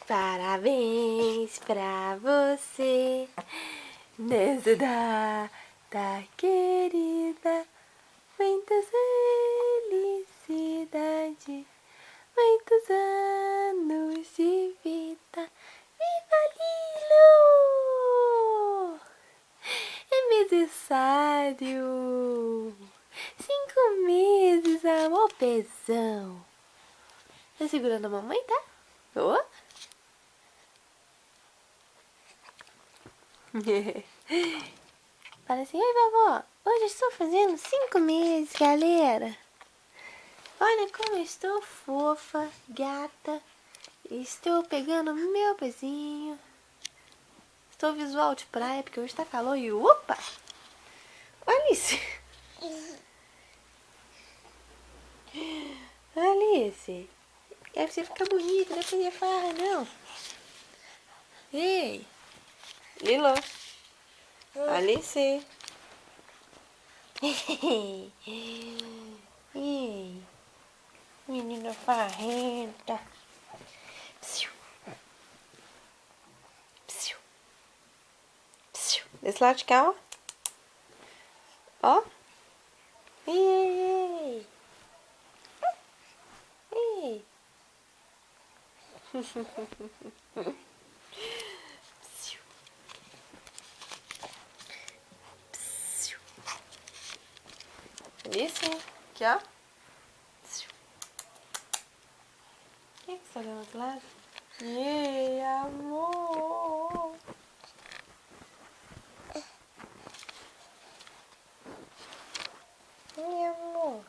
Parabéns pra você nessa data querida. Muitas felicidades, muitos anos de vida. Viva Lilo! É necessário 5 meses, amor pezão. Tá segurando a mamãe, tá? Boa? Fala assim, oi vovó, hoje estou fazendo 5 meses, galera. Olha como eu estou fofa, gata. Estou pegando meu pezinho. Estou visual de praia, porque hoje tá calor e opa! Alice! Alice! É pra você ficar bonita, não é fazer farra, não. Ei! Lilo! Alice! Ei! Menina farrenta! Psiu! Psiu! Psiu! Desse lado de cá, ó! Ó! Ei! Ei! Psiu! Psiu! Isso, aqui, ó. Quem é que está do outro lado? Ei, amor! Ei, amor!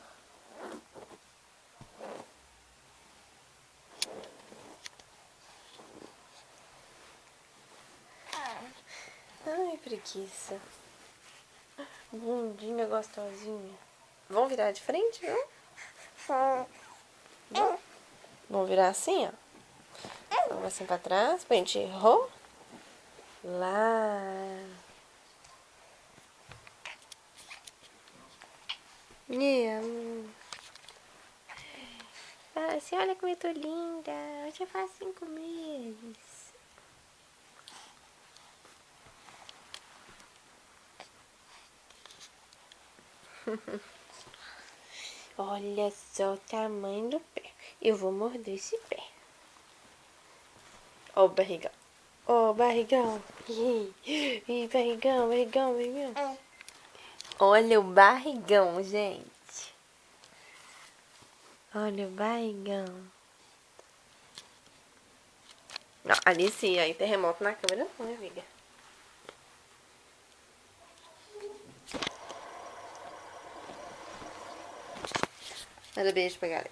Ai, preguiça. Bundinha gostosinha. Vamos virar de frente, não? Não? Vamos virar assim, ó. Vamos assim pra trás, pra gente rolar. E amor. Fala assim, olha como eu tô linda. Hoje já faz 5 meses. Olha só o tamanho do pé. Eu vou morder esse pé. Ó o barrigão. Ó o barrigão. Ih, barrigão, barrigão, barrigão. Olha o barrigão, gente. Olha o barrigão. Não, Alice, aí terremoto na câmera não, minha amiga. Manda beijo pra galera.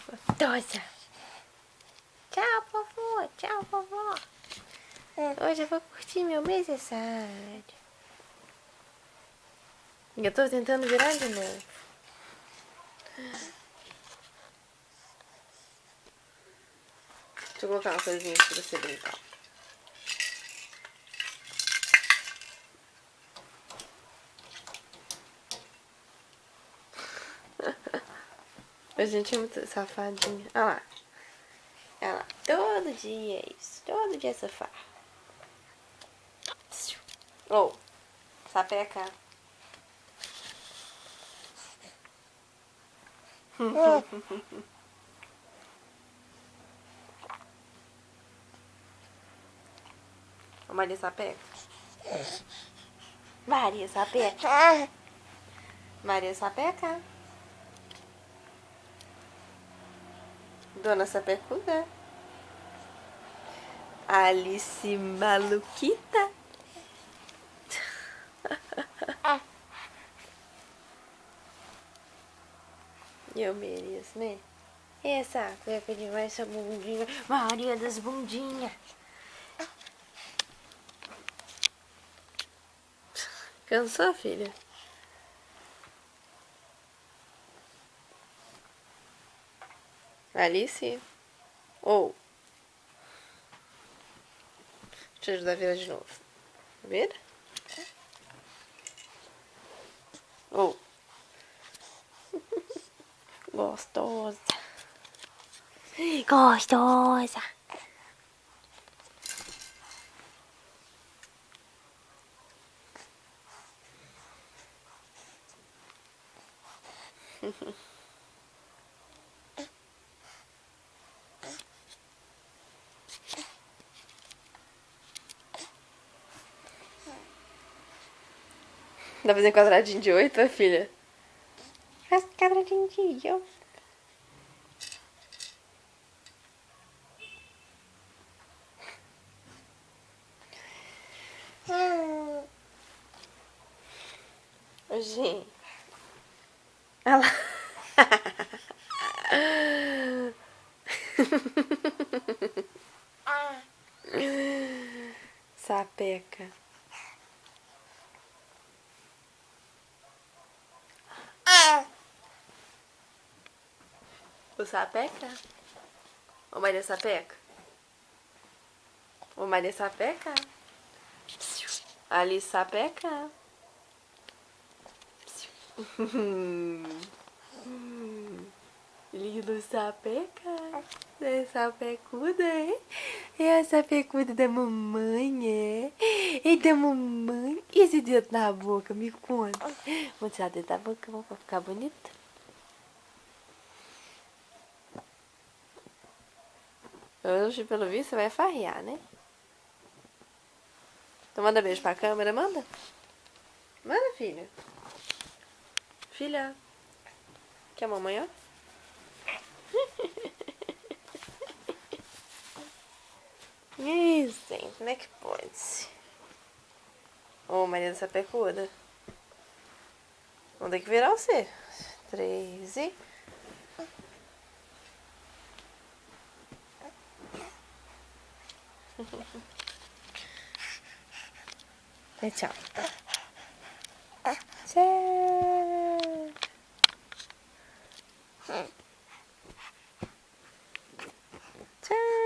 Gostosa. Tchau, vovô. Tchau, vovó. Hoje eu vou curtir meu aniversário. Eu tô tentando virar de novo. Deixa eu colocar uma coisinha aqui pra você brincar. A gente é muito safadinha. Olha lá. Olha lá. Todo dia é isso. Todo dia é safar. Oh, sapeca. Maria Sapeca. Maria Sapeca. Maria Sapeca. Dona Sapecuda. Alice Maluquita. Eu mereço, né? Essa peca demais, essa bundinha. Maria das bundinhas. Cansou, filha? Alice? Ou. Deixa eu ajudar a virar de novo. Vira? gostosa. Gostosa. Dá pra fazer quadradinho de 8, filha? Faz quadradinho de 8. Gente. Olha lá. Sapeca. O Sapeca? Ô Maria Sapeca? Ô Maria Sapeca? Ali Sapeca? Lindo Sapeca? É sapecuda, é? É a sapecuda da mamãe, é? E da mamãe? E esse dedo na boca? Me conta. Vou tirar o dedo da boca pra ficar bonita. Hoje, pelo visto, você vai farrear, né? Então manda beijo pra câmera, manda. Manda, filha. Filha. Quer a mamãe, ó? Isso, gente, como é que pode? Ô, Maria da Sapecuda. Vamos ter que virar você. 3 e... E tchau. Tchau. Tchau.